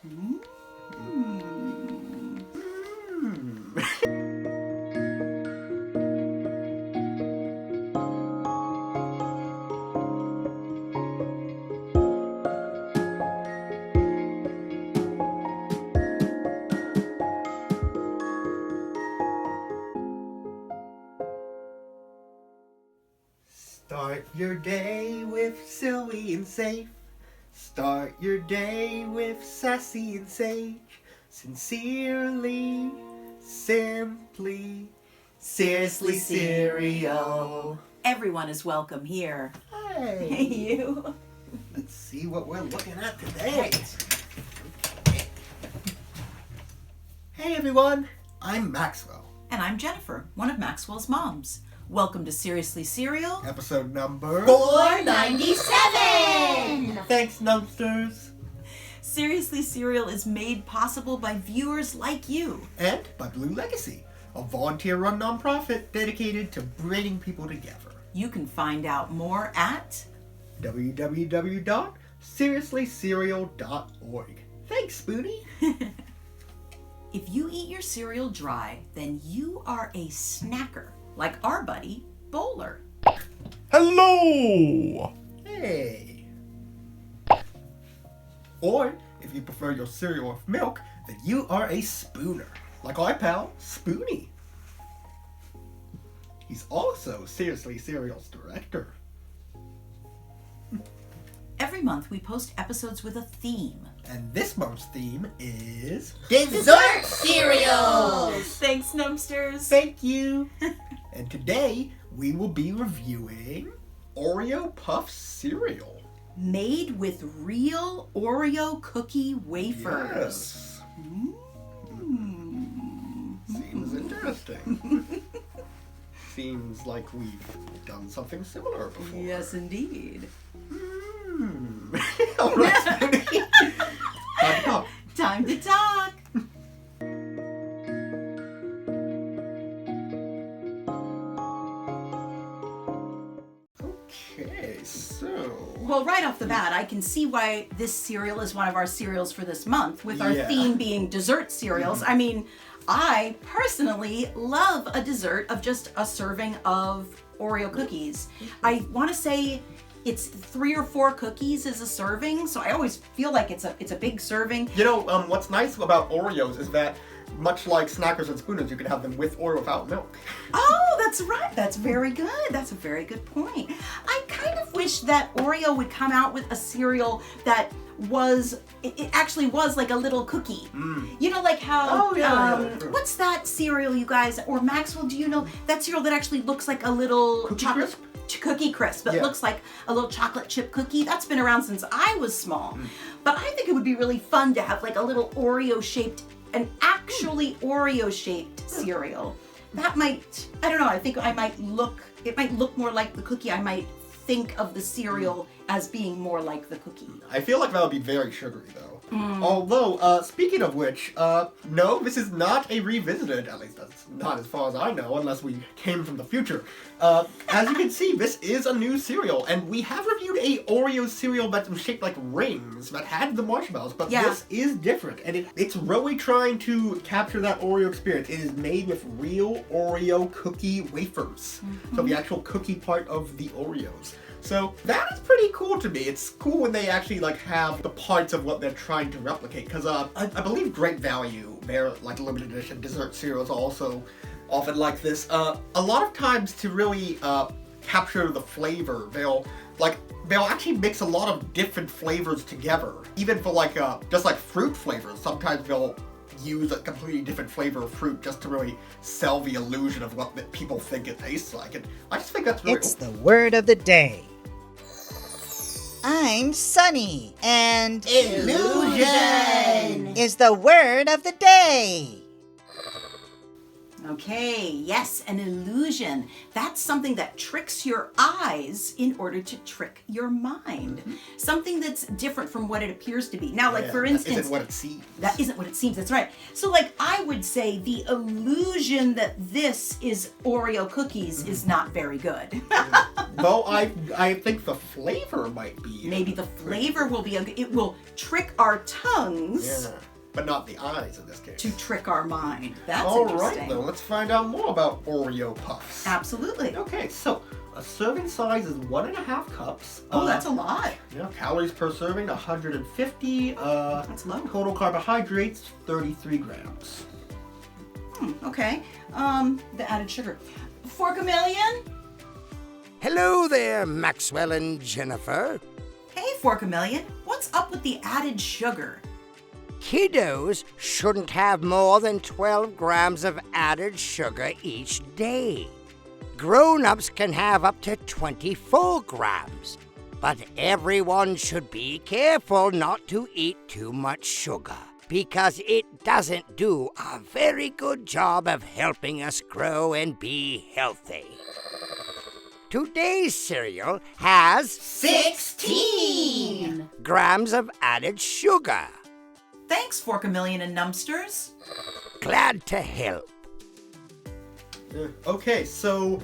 Start your day with silly and safe. Start your day with sassy and sage. Sincerely, simply, seriously cereal. Everyone is welcome here. Hey. Hey, you. Let's see what we're looking at today. Hey everyone, I'm Maxwell. And I'm Jennifer, one of Maxwell's moms. Welcome to Seriously Cereal, Episode number 497! Thanks, numbsters. Seriously Cereal is made possible by viewers like you. And by Blue Legacy, a volunteer-run nonprofit dedicated to bringing people together. You can find out more at www.seriouslycereal.org. Thanks, Spoonie. If you eat your cereal dry, then you are a snacker, like our buddy, Bowler. Hello! Hey. Or, if you prefer your cereal with milk, then you are a spooner, like our pal, Spoonie. He's also Seriously Cereal's director. Every month we post episodes with a theme. And this month's theme is... Dessert cereals! Thanks, numbsters. Thank you! And today, we will be reviewing Oreo Puffs cereal. Made with real Oreo cookie wafers. Yes. Seems interesting. Seems like we've done something similar before. Yes, indeed. All right, Spoonie. Time to talk. Time to talk. Okay, so... Well, right off the bat, I can see why this cereal is one of our cereals for this month, with our Yeah. theme being dessert cereals. I mean, I personally love a dessert of just a serving of Oreo cookies. I want to say it's 3 or 4 cookies is a serving, so I always feel like it's a big serving. You know, what's nice about Oreos is that, much like Snackers and Spooners, you can have them with or without milk. Oh, that's right. That's very good. That's a very good point. I kind of wish that Oreo would come out with a cereal that was, it actually was like a little cookie. You know, like how, True. what's that cereal, you guys? Or Maxwell, do you know that cereal that actually looks like a little Cookie chocolate Crisp? Cookie Crisp, but Yeah. looks like a little chocolate chip cookie? That's been around since I was small. But I think it would be really fun to have like a little an actually Oreo-shaped cereal. That might, I don't know, I think it might look more like the cookie. I might think of the cereal as being more like the cookie. I feel like that would be very sugary, though. Although, speaking of which, no, this is not a revisited, at least that's not as far as I know, unless we came from the future. As you can see, this is a new cereal, and we have reviewed a Oreo cereal that was shaped like rings, that had the marshmallows, but Yeah. this is different, and it's really trying to capture that Oreo experience. It is made with real Oreo cookie wafers, so the actual cookie part of the Oreos. So that is pretty cool to me. It's cool when they actually like have the parts of what they're trying to replicate. Because I believe Great Value, their like limited edition dessert cereals, also often like this. A lot of times to really capture the flavor, they'll actually mix a lot of different flavors together. Even for like just like fruit flavors, sometimes they'll use a completely different flavor of fruit just to really sell the illusion of what people think it tastes like. And I just think that's really It's the word of the day. I'm Sunny, and Illusion is the word of the day. Okay, yes, an illusion. That's something that tricks your eyes in order to trick your mind. Something that's different from what it appears to be. Now, like for instance, that isn't what it seems. That isn't what it seems, that's right. So like I would say the illusion that this is Oreo cookies is not very good. Though I think the flavor might be. Maybe the flavor will be, it will trick our tongues. Yeah, but not the eyes in this case. To trick our mind. That's All interesting. right, then, let's find out more about Oreo Puffs. Absolutely. Okay, so a serving size is 1.5 cups. Oh, that's a lot. Yeah, calories per serving 150. That's low. Total carbohydrates 33 grams. Okay. The added sugar. Fork-a-million? Hello there, Maxwell and Jennifer. Hey, Fork-a-million. What's up with the added sugar? Kiddos shouldn't have more than 12 grams of added sugar each day. Grown-ups can have up to 24 grams. But everyone should be careful not to eat too much sugar, because it doesn't do a very good job of helping us grow and be healthy. Today's cereal has 16 grams of added sugar. Thanks, Fork-a-million and Numpsters. Glad to help. Okay, so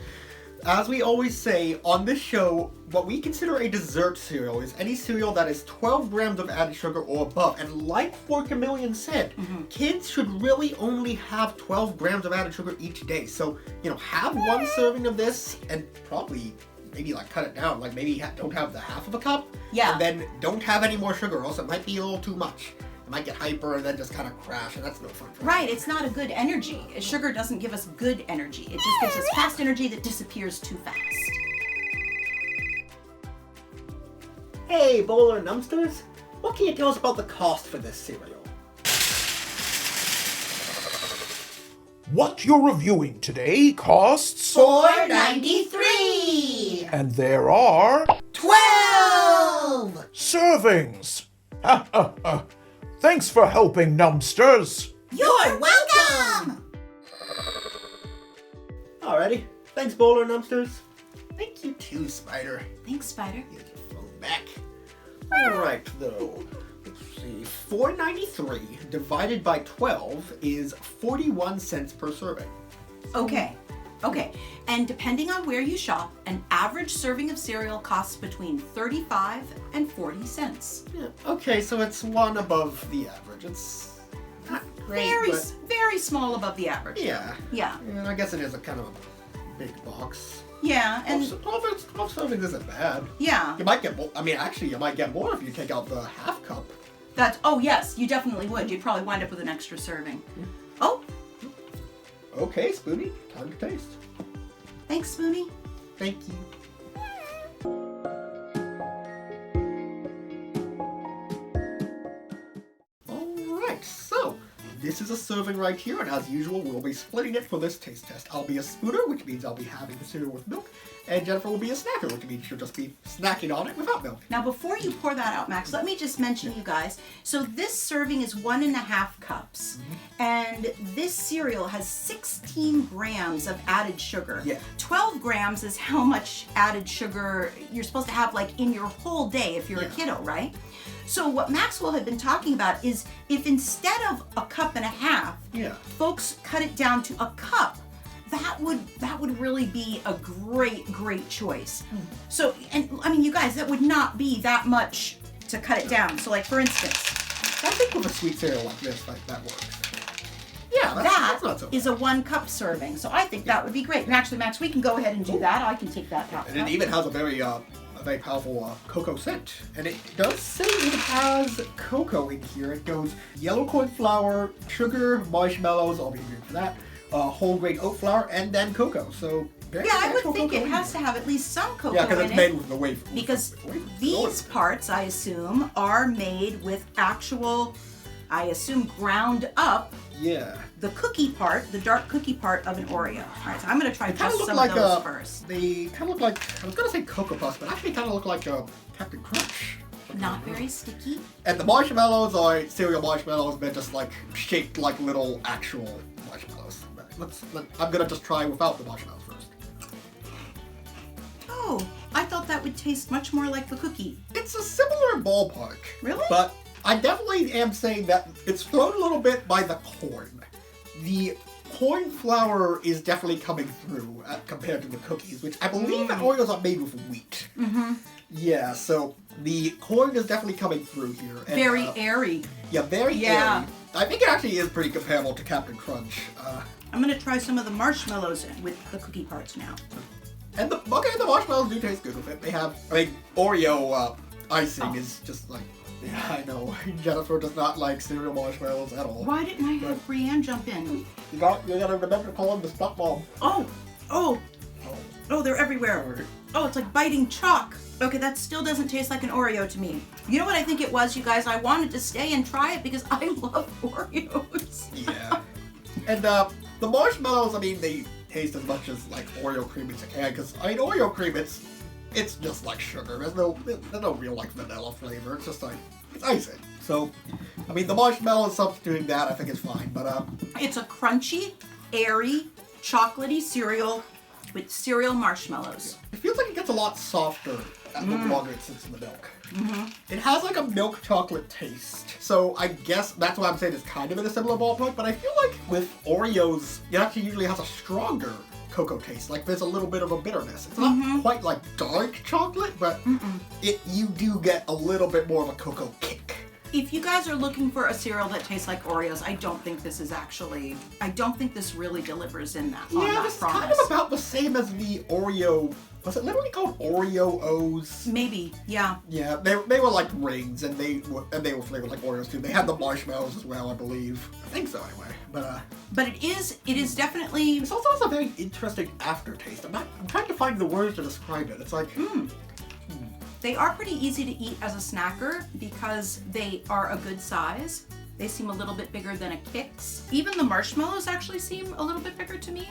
as we always say on this show, what we consider a dessert cereal is any cereal that is 12 grams of added sugar or above. And like Fork-a-million said, kids should really only have 12 grams of added sugar each day. So, have one serving of this and probably maybe like cut it down. Like maybe don't have the half of a cup. Yeah. And then don't have any more sugar, or else it might be a little too much. It might get hyper and then just kind of crash, and that's no fun for Right, it's not a good energy. Sugar doesn't give us good energy. It just gives us fast energy that disappears too fast. Hey, Bowler and Numpsters, what can you tell us about the cost for this cereal? What you're reviewing today costs... $4.93. And there are... 12. servings! Ha ha ha! Thanks for helping, Numpsters! You're welcome. Alrighty, thanks Bowler and Numpsters. Thank you too, Spider. Thanks, Spider. Here's your phone back. Alright, though. Let's see. $4.93 divided by 12 is 41 cents per serving. Okay. And depending on where you shop, an average serving of cereal costs between 35 and 40 cents. Yeah. Okay, so it's one above the average. It's not great, but Very small above the average. yeah. Yeah. And I guess it is a kind of a big box. Yeah, and 12 servings isn't bad. yeah. You might get more. I mean, actually, you might get more if you take out the half cup. Oh yes, you definitely would. You'd probably wind up with an extra serving. Oh, Okay, Spoonie, time to taste. thanks, Spoonie. Thank you. Alright, so this is a serving right here, and as usual, we'll be splitting it for this taste test. I'll be a spooner, which means I'll be having the cereal with milk, and Jennifer will be a snacker, which means she'll just be snacking on it without milk. Now, before you pour that out, Max, let me just mention, you guys. So this serving is 1.5 cups, and this cereal has 16 grams of added sugar. Yeah. 12 grams is how much added sugar you're supposed to have, like, in your whole day if you're a kiddo, right? So what Maxwell had been talking about is if instead of a cup and a half, folks cut it down to a cup, that would really be a great choice. So, and I mean, you guys, that would not be that much to cut it down. So, like, for instance, I think with a sweet cereal like this, that works. Yeah, that's not so bad. is a 1 cup serving. So I think that would be great. And actually, Max, we can go ahead and do that. I can take that out. And it even has a very powerful cocoa scent. And it does say it has cocoa in here. It goes yellow corn flour, sugar, marshmallows, I'll be here for that, whole grain oat flour, and then cocoa. So Yeah, I would think it has to have at least some cocoa Yeah, because in it's it. made with the wafer. Because these parts, I assume, are made with actual, I assume, ground up the cookie part, the dark cookie part of an Oreo. All right, so I'm going to try just some of those first. They kind of look like, I was going to say Cocoa Puffs, but actually kind of look like Captain Crunch. Not very sticky. And the marshmallows are cereal marshmallows, but just like shaped like little actual marshmallows. I'm gonna just try without the marshmallows first. Oh, I thought that would taste much more like the cookie. It's a similar ballpark. Really? But I definitely am saying that it's thrown a little bit by the corn. The corn flour is definitely coming through compared to the cookies, which I believe that Oreos are made with wheat. Mm-hmm. Yeah, so the corn is definitely coming through here. And, Very airy. Yeah, very airy. I think it actually is pretty comparable to Captain Crunch. I'm gonna try some of the marshmallows with the cookie parts now. And the marshmallows do taste good with it. They have, Oreo icing is just like, yeah, I know. Jennifer does not like cereal marshmallows at all. Why didn't I have Brienne jump in? You gotta remember to call them the stuff bomb. Oh, they're everywhere. Oh, it's like biting chalk. Okay, that still doesn't taste like an Oreo to me. You know what I think it was, you guys? I wanted to stay and try it because I love Oreos. Yeah. And the marshmallows, I mean, they taste as much as like Oreo cream as you can, because Oreo cream, it's just like sugar. There's no real like vanilla flavor. It's just like, it's icing. So, I mean, the marshmallow substituting that, I think is fine. But it's a crunchy, airy, chocolatey cereal with cereal marshmallows. It feels like it gets a lot softer the longer it sits in the milk. Mm-hmm. It has like a milk chocolate taste. So I guess that's why I'm saying it's kind of in a similar ballpark, but I feel like with Oreos, it actually usually has a stronger cocoa taste. Like there's a little bit of a bitterness. It's not quite like dark chocolate, but you do get a little bit more of a cocoa kick. If you guys are looking for a cereal that tastes like Oreos, I don't think this really delivers in that. Yeah, it's kind of about the same as the Oreo. Was it literally called Oreo-O's? Maybe, yeah. Yeah, they were like rings, and they were flavored like Oreos too. They had the marshmallows as well, I believe. I think so, anyway. But it is definitely. It's also has a very interesting aftertaste. I'm trying to find the words to describe it. It's like. They are pretty easy to eat as a snacker because they are a good size. They seem a little bit bigger than a Kix. Even the marshmallows actually seem a little bit bigger to me.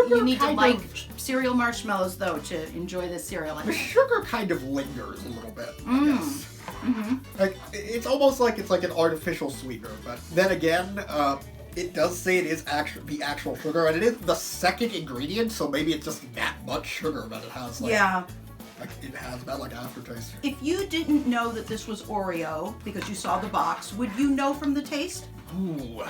You need to like cereal marshmallows though to enjoy this cereal. The sugar kind of lingers a little bit, I guess. Like it's almost like it's like an artificial sweetener, but then again, it does say it is the actual sugar, and it is the second ingredient, so maybe it's just that much sugar that it has. Like, like it has that like aftertaste. If you didn't know that this was Oreo because you saw the box, would you know from the taste? Ooh.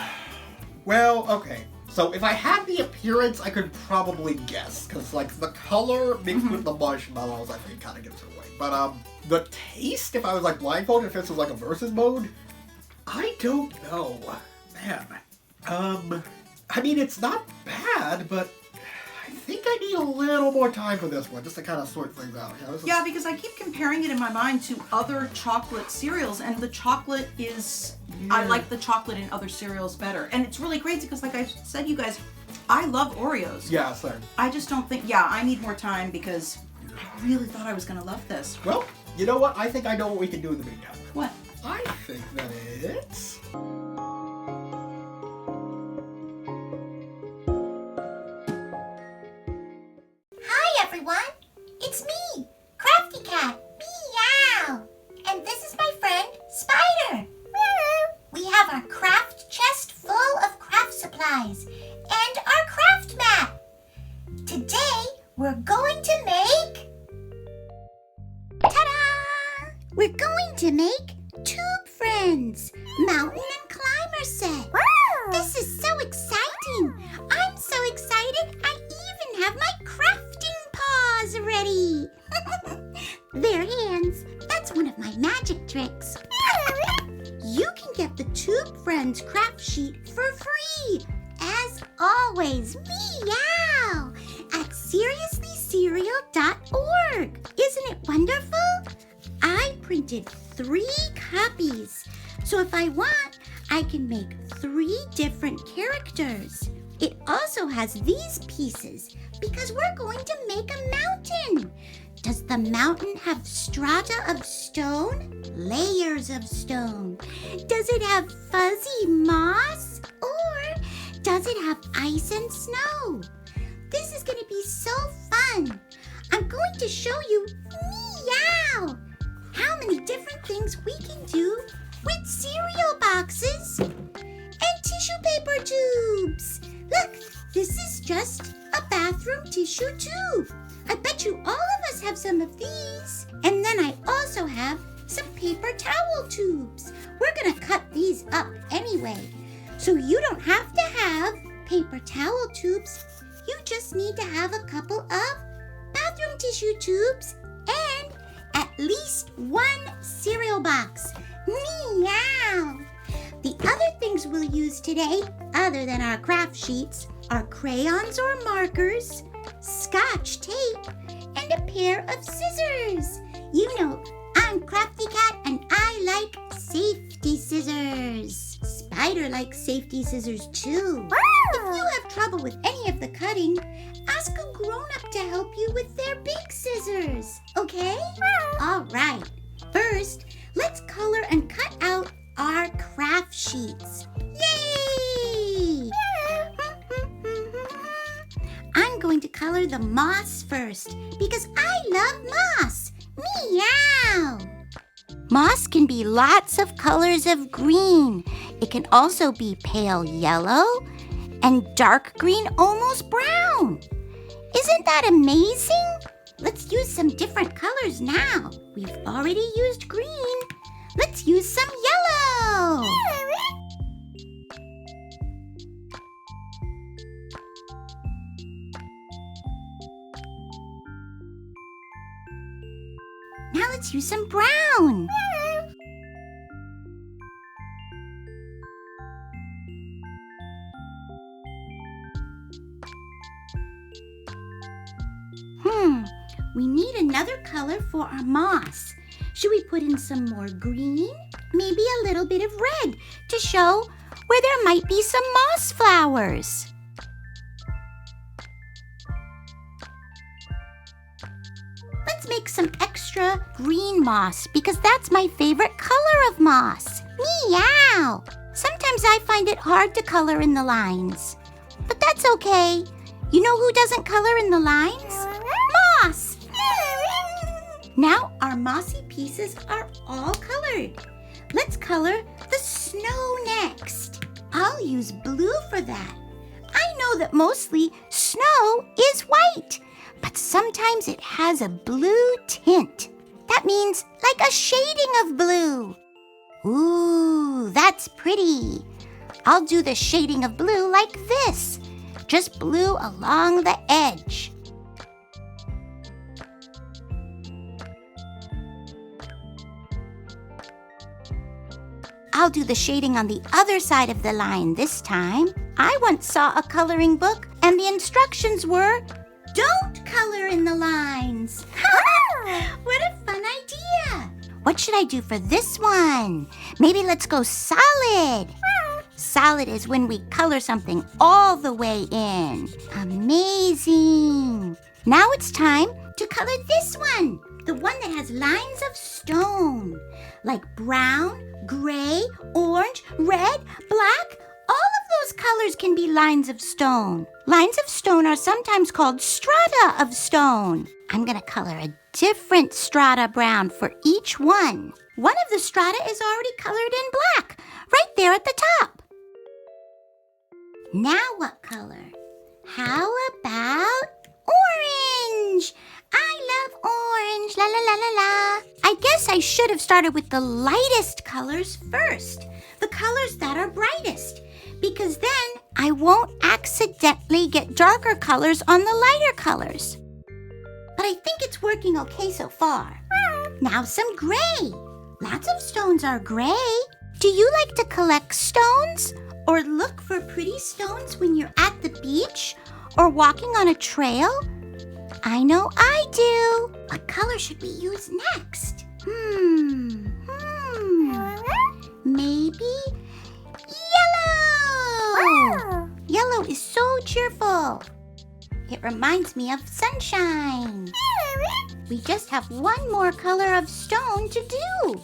Well, okay. So if I had the appearance, I could probably guess, because like the color mixed with the marshmallows, I think kind of gives it away. But the taste, if I was like blindfolded, if this was like a versus mode, I don't know. Man. I mean, it's not bad, but I think I need a little more time for this one, just to kind of sort things out. Yeah, because I keep comparing it in my mind to other chocolate cereals, and the chocolate is... I like the chocolate in other cereals better. And it's really crazy, because like I said, you guys, I love Oreos. Yeah, same. I just don't think... Yeah, I need more time, because I really thought I was going to love this. Well, you know what? I think I know what we can do in the meantime. What? I think that it's... It's me, Crafty Cat. Meow. And this is my friend, Spider. We have our craft chest full of craft supplies and our craft mat. Today, we're going to make... Ta-da! We're going to make Tube Friends, Mountain and Climber set. This is so exciting. I'm so excited, I even have my crafting paws ready. Their hands, that's one of my magic tricks. You can get the Tube Friends craft sheet for free. As always, meow, at seriouslycereal.org. Isn't it wonderful? I printed 3 copies. So if I want, I can make 3 different characters. It also has these pieces because we're going to make a mountain. Does the mountain have strata of stone? Layers of stone? Does it have fuzzy moss? Or does it have ice and snow? This is going to be so fun. I'm going to show you, meow, how many different things we can do with cereal boxes and tissue paper tubes. Look, this tissue too. I bet you all of us have some of these. And then I also have some paper towel tubes. We're gonna cut these up anyway. So you don't have to have paper towel tubes. You just need to have a couple of bathroom tissue tubes and at least one cereal box. Meow! The other things we'll use today, other than our craft sheets, are crayons or markers, Scotch tape, and a pair of scissors. You know, I'm Crafty Cat and I like safety scissors. Spider likes safety scissors too. If you have trouble with any of the cutting, ask a grown-up to help you with their big scissors, okay? All right. First, let's color and cut out our craft sheets. Yay! I'm going to color the moss first because I love moss. Meow! Moss can be lots of colors of green. It can also be pale yellow and dark green, almost brown. Isn't that amazing? Let's use some different colors now. We've already used green. Let's use some yellow. Now let's use some brown. We need another color for our moss. Should we put in some more green? Maybe a little bit of red to show where there might be some moss flowers. Let's make some extra green moss because that's my favorite color of moss. Meow! Sometimes I find it hard to color in the lines, but that's okay. You know who doesn't color in the lines? Moss! Now our mossy pieces are all colored. Let's color the snow next. I'll use blue for that. I know that mostly snow is white, but sometimes it has a blue tint. That means like a shading of blue. Ooh, that's pretty. I'll do the shading of blue like this. Just blue along the edge. I'll do the shading on the other side of the line this time. I once saw a coloring book and the instructions were, don't color in the lines. What a fun idea. What should I do for this one? Maybe let's go solid. Solid is when we color something all the way in. Amazing. Now it's time to color this one. The one that has lines of stone. Like brown, gray, orange, red, black. All of those colors can be lines of stone. Lines of stone are sometimes called strata of stone. I'm going to color a different strata brown for each one. One of the strata is already colored in black, right there at the top. Now what color? How about orange? I love orange, la la la la la. I guess I should have started with the lightest colors first, the colors that are brightest, because then I won't accidentally get darker colors on the lighter colors. But I think it's working okay so far. Now some gray. Lots of stones are gray. Do you like to collect stones or look for pretty stones when you're at the beach or walking on a trail? I know I do. What color should we use next? Maybe yellow. Yellow is so cheerful. It reminds me of sunshine. We just have one more color of stone to do.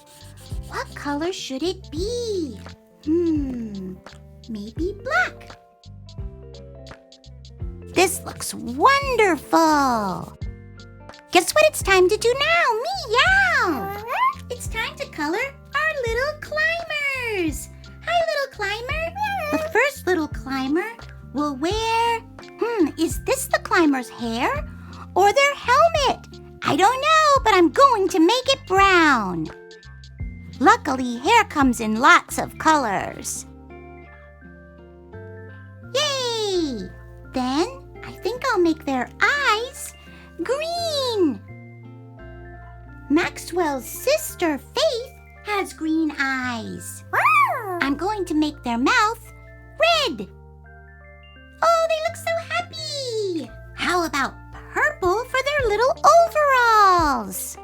What color should it be? Maybe black. This looks wonderful. Guess what it's time to do now? Meow! It's time to color our little climbers. Hi, little climber. The first little climber will wear, Is this the climber's hair or their helmet? I don't know, but I'm going to make it brown. Luckily, hair comes in lots of colors. Yay! Then, I think I'll make their eyes green. Maxwell's sister, Faith, has green eyes. I'm going to make their mouth red. Oh, they look so happy. How about purple for their little overalls?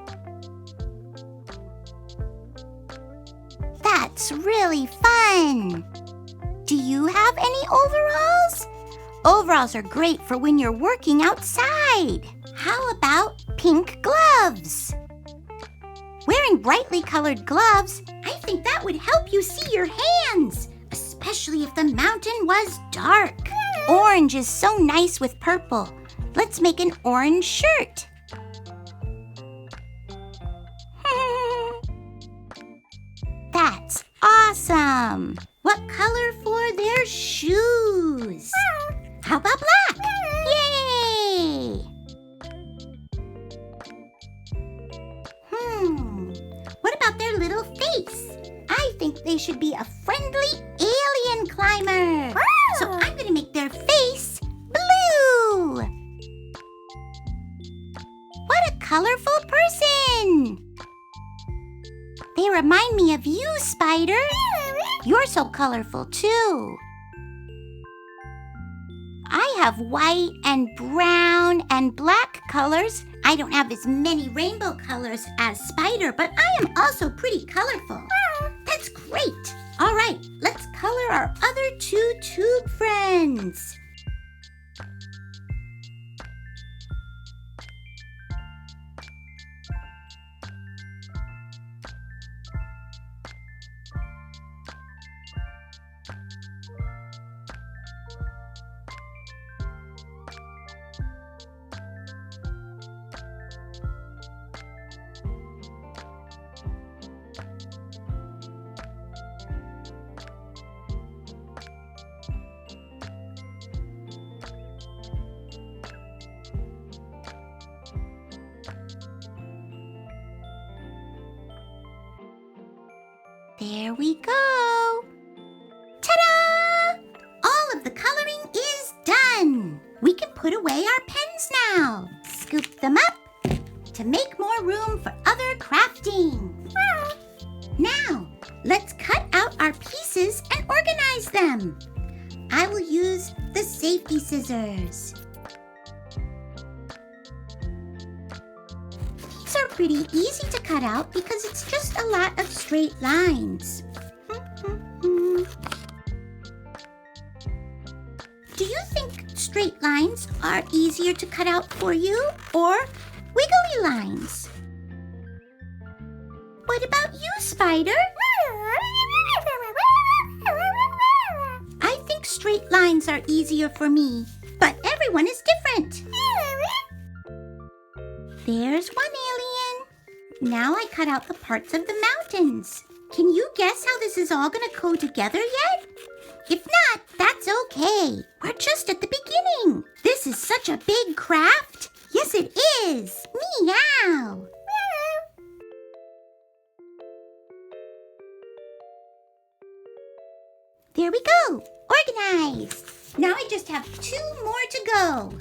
That's really fun. Do you have any overalls? Overalls are great for when you're working outside. How about pink gloves? Wearing brightly colored gloves, I think that would help you see your hands, especially if the mountain was dark. Orange is so nice with purple. Let's make an orange shirt. That's awesome. What color for their shoes? How about black? Yay! What about their little face? I think they should be a friendly alien climber. So I'm going to make their face blue. What a colorful person. They remind me of you, Spider. You're so colorful, too. I have white and brown and black colors. I don't have as many rainbow colors as Spider, but I am also pretty colorful. That's great. All right, let's color our other two tube friends. There we go. Ta-da! All of the coloring is done. We can put away our pens now. Scoop them up to make more room for other crafting. Now, let's cut out our pieces and organize them. I will use the safety scissors. These are pretty easy to cut out because it's just a lot of straight lines. Do you think straight lines are easier to cut out for you or wiggly lines? What about you, Spider? I think straight lines are easier for me, but everyone is different. There's one alien. Now I cut out the parts of the mountains. Can you guess how this is all going to go together yet? If not, that's okay. We're just at the beginning. This is such a big craft. Yes, it is. Meow. There we go. Organized. Now I just have 2 more to go.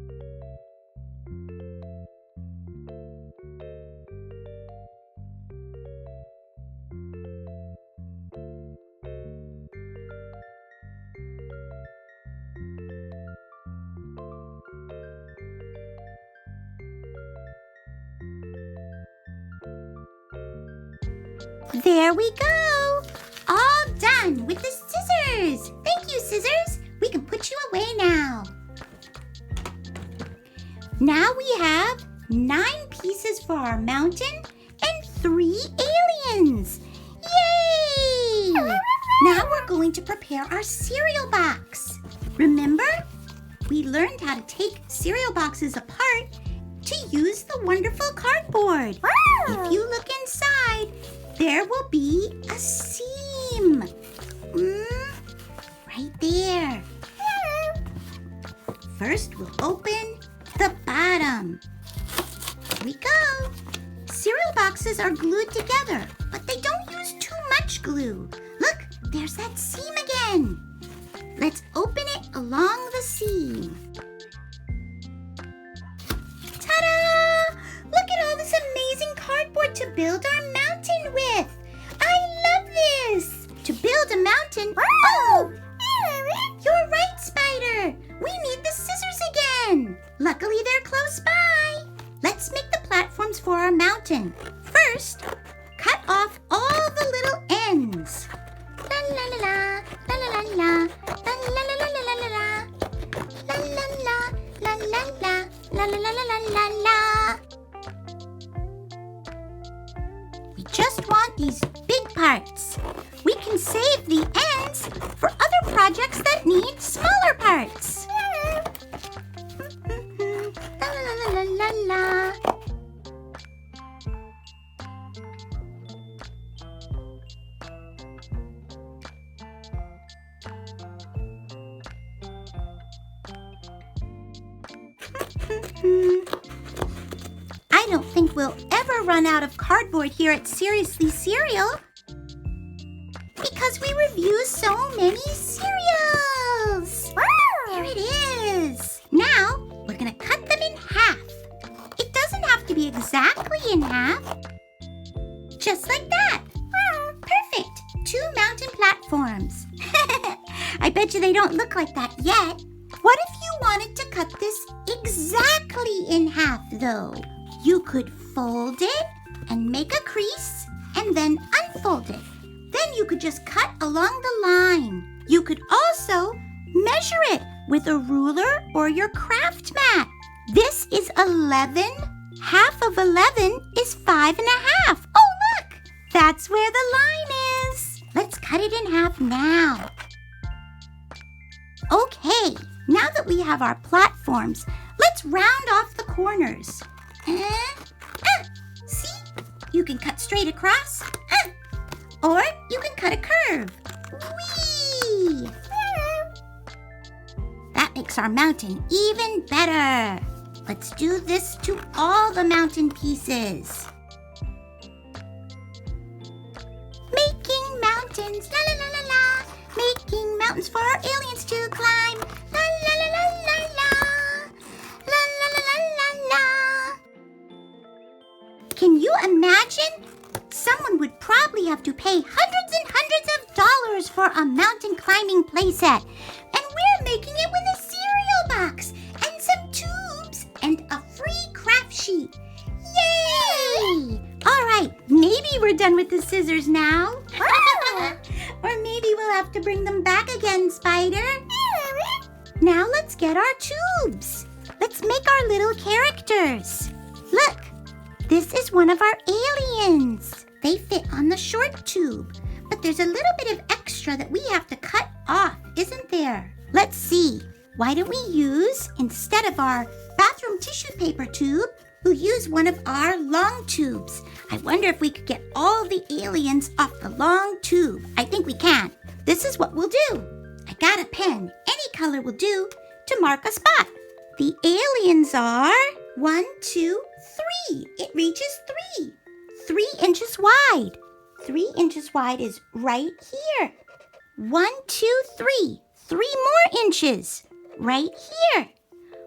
There we go. All done with the scissors. Thank you, scissors. We can put you away now. Now we have 9 pieces for our mountain and 3 aliens. Yay! Now we're going to prepare our cereal box. Remember? We learned how to take cereal boxes apart to use the wonderful cardboard. If you look inside, there will be a seam. Right there. First, we'll open the bottom. Here we go. Cereal boxes are glued together, but they don't use too much glue. Look, there's that seam again. Let's open it along the seam. Ta-da! Look at all this amazing cardboard to build our mountain with. I love this. To build a mountain... Oh! You're right, Spider. We need the scissors again. Luckily, they're close by. Let's make the platforms for our mountain. First, cut off all the little ends. La la la la, la la la la, la la la la la la la, la la la la la la, la la la la la la. We just want these big parts. We can save the ends for other projects that need smaller parts. La la la la la la. I don't think we'll ever run out of cardboard here at Seriously Cereal because we review so many cereals. Here it is. Now, we're going to cut them in half. It doesn't have to be exactly in half. Just like that. Perfect. 2 mountain platforms. I bet you they don't look like that yet. What if you wanted to cut this exactly in half, though? You could fold it and make a crease and then unfold it. Then you could just cut along the line. You could also measure it with a ruler or your craft mat. This is 11. Half of 11 is 5 1/2. Oh, look! That's where the line is. Let's cut it in half now. Okay, now that we have our platforms, let's round off the corners. See? You can cut straight across. Or you can cut a curve. Whee! That makes our mountain even better. Let's do this to all the mountain pieces. Making mountains, la la la la la. Making mountains for our aliens to climb. La la la la la la. La la la la la la. Can you imagine? Someone would probably have to pay hundreds and hundreds of dollars for a mountain climbing playset. And we're making it with a cereal box and some tubes and a free craft sheet. Yay! All right, maybe we're done with the scissors now. Or maybe we'll have to bring them back again, Spider. Now let's get our tubes. Let's make our little characters. Look, this is one of our aliens. They fit on the short tube, but there's a little bit of extra that we have to cut off, isn't there? Let's see. Why don't we use, instead of our bathroom tissue paper tube, we'll use one of our long tubes. I wonder if we could get all the aliens off the long tube. I think we can. This is what we'll do. I got a pen. Any color will do to mark a spot. The aliens are 1, 2, 3. It reaches 3. 3 inches wide. 3 inches wide is right here. 1, 2, 3. 3 more inches. Right here.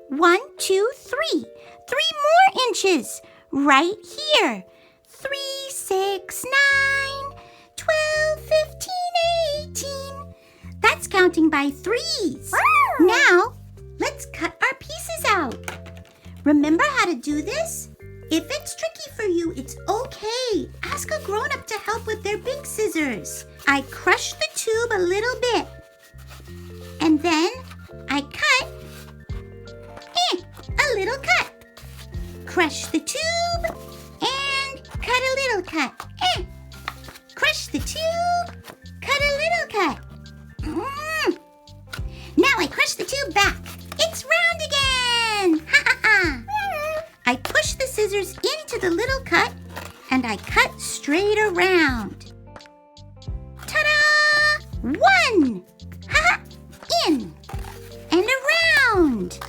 1, 2, 3. 3 more inches. Right here. 3, 6, 9, 12, 15, 18. That's counting by threes. Now, let's cut our pieces out. Remember how to do this? If it's tricky for you, it's okay. Ask a grown-up to help with their big scissors. I crush the tube a little bit. And then I cut a little cut. Crush the tube and cut a little cut. Crush the tube, cut a little cut. Now I crush the tube back. It's round again. Ha ha ha. I push the scissors into the little cut and I cut straight around. Ta-da! 1! Ha ha! In and around.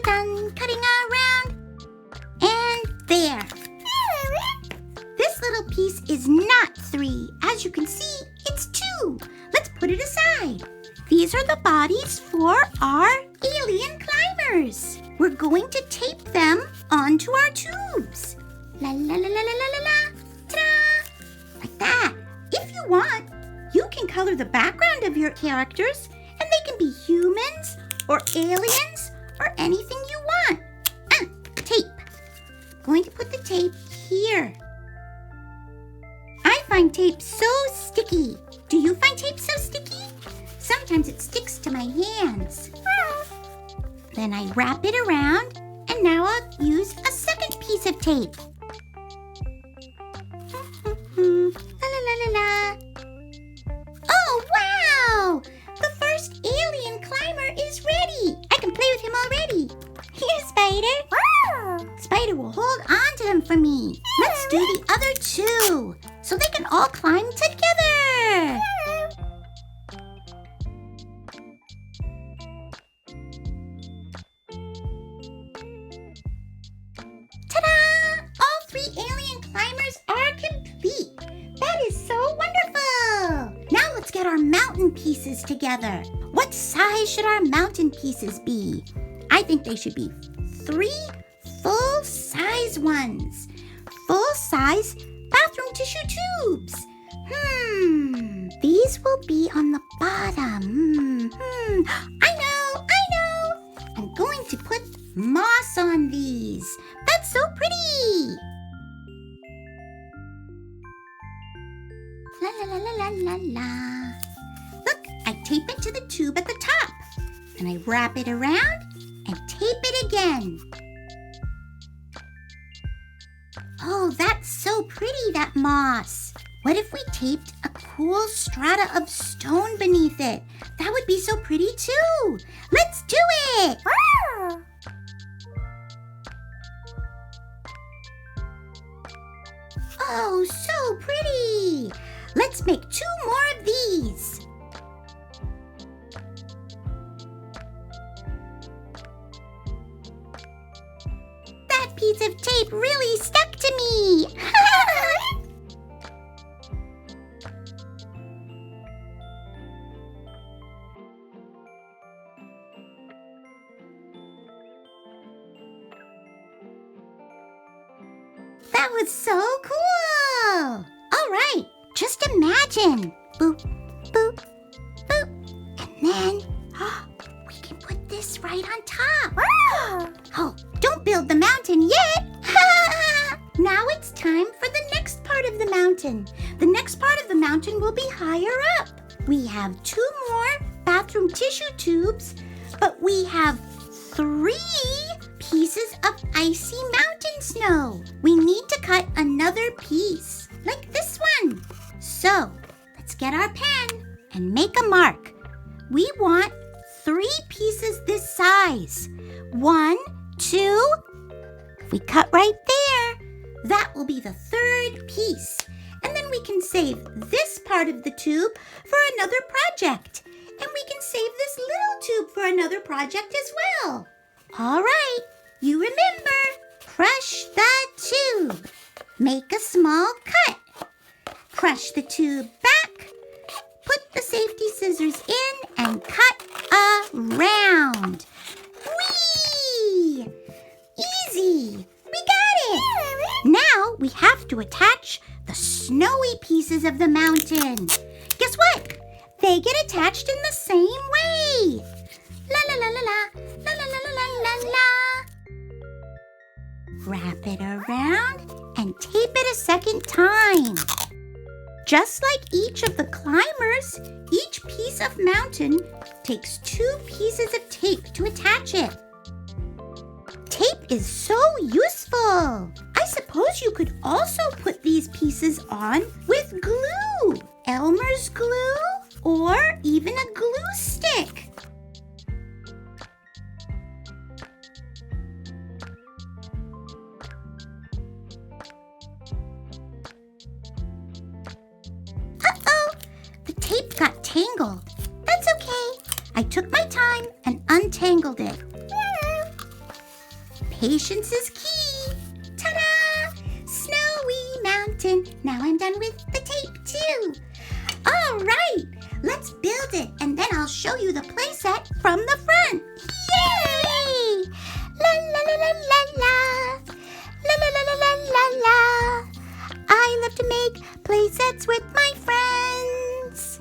Dun, cutting around. And there. This little piece is not 3. As you can see, it's 2. Let's put it aside. These are the bodies for our alien climbers. We're going to tape them onto our tubes. La la la la la la la la. Ta-da! Like that. If you want, you can color the background of your characters, and they can be humans or aliens or anything you want. Tape. Going to put the tape here. I find tape so sticky. Do you find tape so sticky? Sometimes it sticks to my hands. Then I wrap it around, and now I'll use a second piece of tape. La la la la la. Oh, wow! The first alien climber is ready. I can play with him already. Here, Spider. Spider will hold on to him for me. Let's do the other 2 so they can all climb together. Ta-da! All 3 alien climbers are complete. That is so wonderful. Now let's get our mountain pieces together. What size should our mountain pieces be? I think they should be 3 full-size ones. Full-size bathroom tissue tubes. These will be on the bottom. I know. I'm going to put moss on these. That's so pretty. La la la la la la la. Look, I tape it to the tube at the top. And I wrap it around and tape it again. Oh, that's so pretty, that moss. What if we taped a cool strata of stone beneath it? That would be so pretty too. Let's do it. Oh, so pretty. Let's make 2 more of these. That piece of tape really stuck to me. That was so cool. All right, just imagine. Boop, boop, boop. And then we can put this right on top. Oh, don't build the mountain yet. Now it's time for the next part of the mountain. The next part of the mountain will be higher up. We have 2 more bathroom tissue tubes, but we have 3 pieces of icy mountain snow. We need to cut another piece, like this one. So, let's get our pen and make a mark. We want 3 pieces this size. 1, 2. If we cut right there, that will be the 3rd piece. And then we can save this part of the tube for another project. And we can save this little tube for another project as well. All right, you remember, crush the tube. Make a small cut. Crush the tube back. Put the safety scissors in and cut around. Whee! Easy. We got it. Now we have to attach the snowy pieces of the mountain. Guess what? They get attached in the same way. La la la la la, la la la la la la. Wrap it around and tape it a second time. Just like each of the climbers, each piece of mountain takes 2 pieces of tape to attach it. Tape is so useful. I suppose you could also put these pieces on with glue, Elmer's glue, or even a glue stick. Uh-oh, the tape got tangled. That's okay. I took my time and untangled it. patience is key. Ta-da! Snowy mountain. Now I'm done with the tape too. All right, let's build it, and then I'll show you the playset from the front. Yay! La la la la la la. La la la la la la la. I love to make playsets with my friends.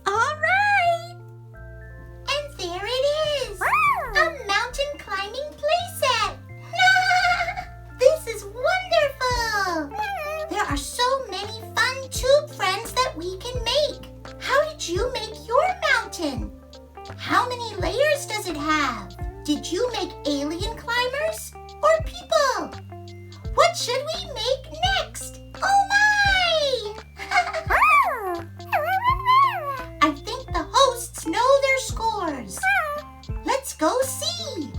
All right. And there it is. A mountain climbing playset. This is wonderful. There are so many fun tube friends that we can make. How did you make your mountain? How many layers does it have? Did you make alien climbers or people? What should we make next? Oh my! I think the hosts know their scores. Let's go see.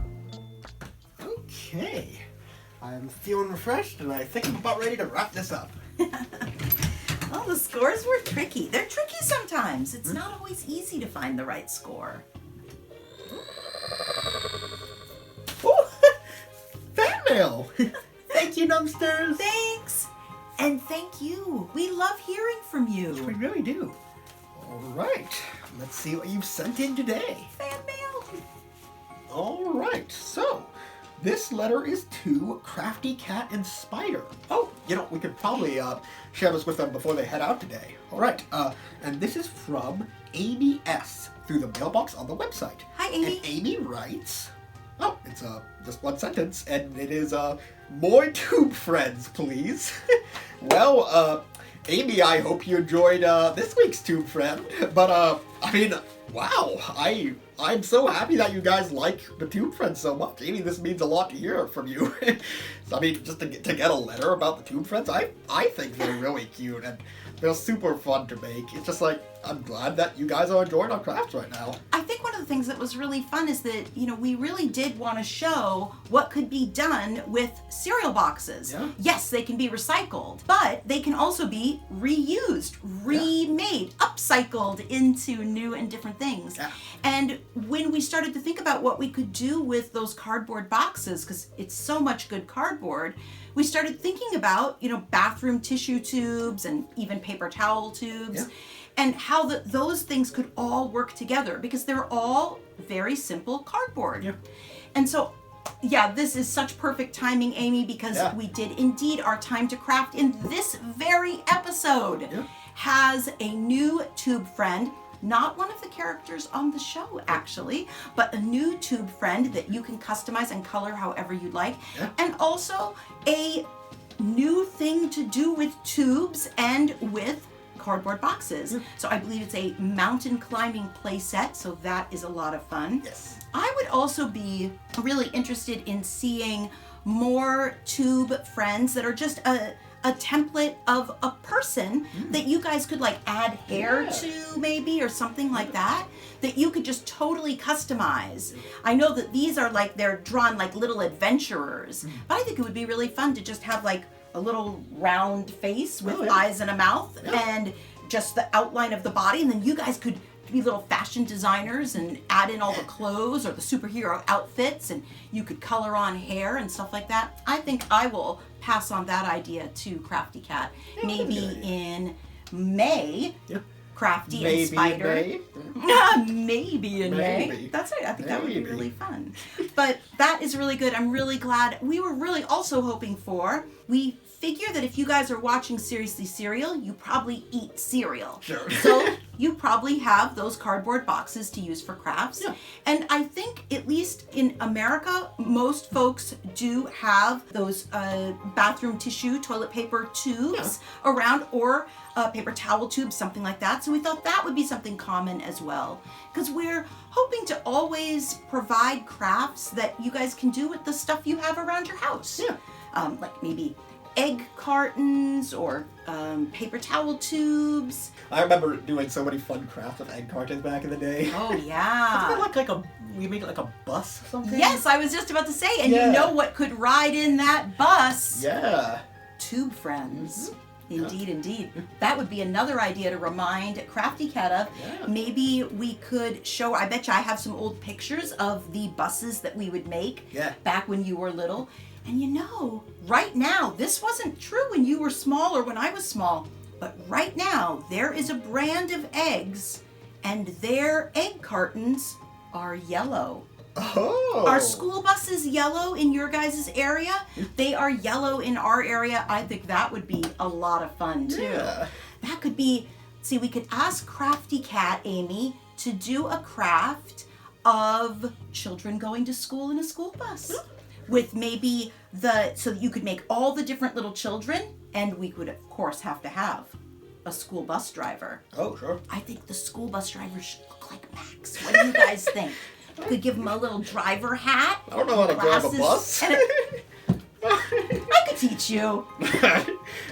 Okay. I'm feeling refreshed, and I think I'm about ready to wrap this up. Well, the scores were tricky. They're tricky sometimes. It's not always easy to find the right score. Oh, fan mail. Thank you, Numbsters. Thanks. And thank you. We love hearing from We you. really do. All right. Let's see what you've sent in today. Fan mail. All right. So, this letter is to Crafty Cat and Spider. Oh, we could probably share this with them before they head out today. All right. And this is from Amy S. through the mailbox on the website. Hi, Amy. And Amy writes, it's just one sentence, and it is, more tube friends, please. Well, Amy, I hope you enjoyed this week's tube friend. But, wow, I'm so happy that you guys like the tube friends so much. Amy, this means a lot to hear from you. So, just to get a letter about the tube friends, I think they're really cute, and they're super fun to make. It's just I'm glad that you guys are enjoying our crafts right now. I think one of the things that was really fun is that, we really did want to show what could be done with cereal boxes. Yeah. Yes, they can be recycled, but they can also be reused, remade, upcycled into new and different things. Yeah. And when we started to think about what we could do with those cardboard boxes, because it's so much good cardboard, we started thinking about, bathroom tissue tubes and even paper towel tubes. Yeah. And how those things could all work together because they're all very simple cardboard. Yeah. And so, this is such perfect timing, Amy, because we did indeed our Time to Craft in this very episode has a new tube friend. Not one of the characters on the show, actually, but a new tube friend that you can customize and color however you like. Yeah. And also a new thing to do with tubes and with cardboard boxes. So I believe it's a mountain climbing play set, so that is a lot of fun. Yes. I would also be really interested in seeing more tube friends that are just a template of a person that you guys could add hair to maybe or something like that you could just totally customize. I know that these are they're drawn like little adventurers, but I think it would be really fun to just have a little round face with eyes and a mouth and just the outline of the body, and then you guys could be little fashion designers and add in all the clothes or the superhero outfits, and you could color on hair and stuff like that. I think I will pass on that idea to Crafty Cat. Maybe in May. Crafty and Spider. Maybe in May. That's right. I think that would be really fun. But that is really good. I'm really glad. We were really also hoping for, we figure that if you guys are watching Seriously Cereal, you probably eat cereal. Sure. So you probably have those cardboard boxes to use for crafts. Yeah. And I think, at least in America, most folks do have those bathroom tissue, toilet paper tubes around, or paper towel tubes, something like that. So we thought that would be something common as well. Because we're hoping to always provide crafts that you guys can do with the stuff you have around your house. Yeah. Like maybe egg cartons or paper towel tubes. I remember doing so many fun crafts with egg cartons back in the day. Oh yeah. We made like a bus or something? Yes, I was just about to say, and Yeah. you know what could ride in that bus? Yeah. Tube friends. Indeed, indeed. That would be another idea to remind Crafty Cat of. Yeah. Maybe we could show, I bet you I have some old pictures of the buses that we would make back when you were little. And you know, right now, this wasn't true when you were small or when I was small, but right now there is a brand of eggs and their egg cartons are yellow. Oh. Are school buses yellow in your guys' area? They are yellow in our area. I think that would be a lot of fun too. Yeah. That could be, see, we could ask Crafty Cat, Amy, to do a craft of children going to school in a school bus. With maybe so that you could make all the different little children, and we would of course have to have a school bus driver. Oh, sure. I think the school bus driver should look like Max. What do you guys think? Could give him a little driver hat. I don't know how to grab a bus. I could teach you.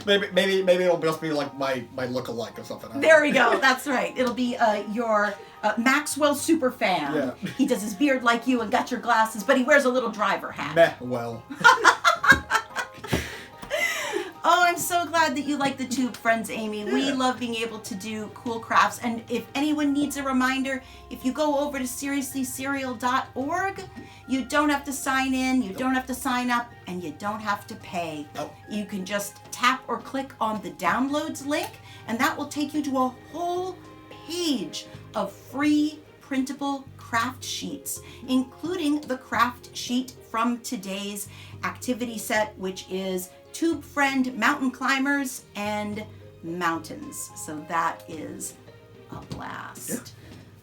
maybe it'll just be like my look-alike or something. There we go. That's right. It'll be your Maxwell super fan. Yeah. He does his beard like you and got your glasses, but he wears a little driver hat. Well. Oh, I'm so glad that you like the tube, friends, Amy. Yeah. We love being able to do cool crafts. And if anyone needs a reminder, if you go over to seriouslycereal.org, you don't have to sign in, you don't have to sign up, and you don't have to pay. Nope. You can just tap or click on the downloads link, and that will take you to a whole page of free printable craft sheets, including the craft sheet from today's activity set, which is Tube Friend Mountain Climbers and Mountains. So that is a blast.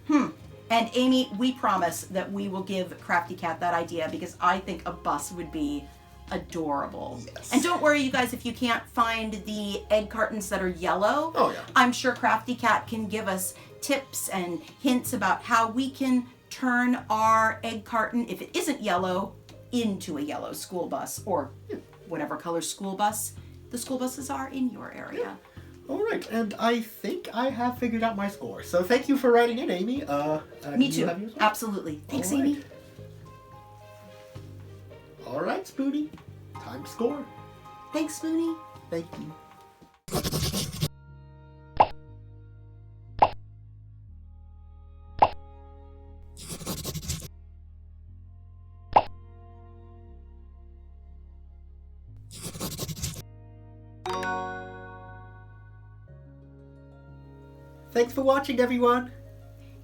Yeah. And Amy, we promise that we will give Crafty Cat that idea because I think a bus would be adorable. Yes. And don't worry, you guys, if you can't find the egg cartons that are yellow, I'm sure Crafty Cat can give us tips and hints about how we can turn our egg carton, if it isn't yellow, into a yellow school bus or whatever color school bus the school buses are in your area. All right, and I think I have figured out my score. So thank you for writing in, Amy. Me too. Absolutely. Thanks, all right. Amy. All right, Spoonie. Time to score. Thanks, Spoonie. Thank you. Thanks for watching, everyone.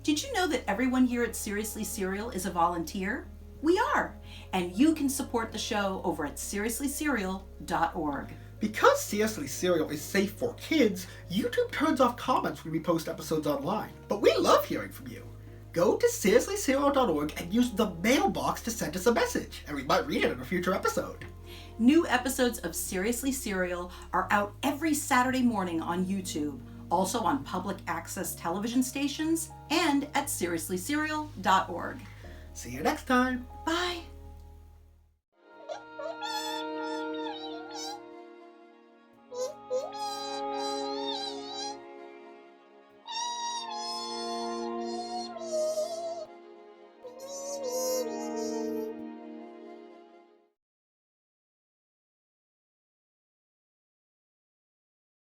Did you know that everyone here at Seriously Cereal is a volunteer? We are. And you can support the show over at seriouslycereal.org. Because Seriously Cereal is safe for kids, YouTube turns off comments when we post episodes online. But we love hearing from you. Go to seriouslycereal.org and use the mailbox to send us a message, and we might read it in a future episode. New episodes of Seriously Cereal are out every Saturday morning on YouTube, also on public access television stations, and at seriouslycereal.org. See you next time. Bye.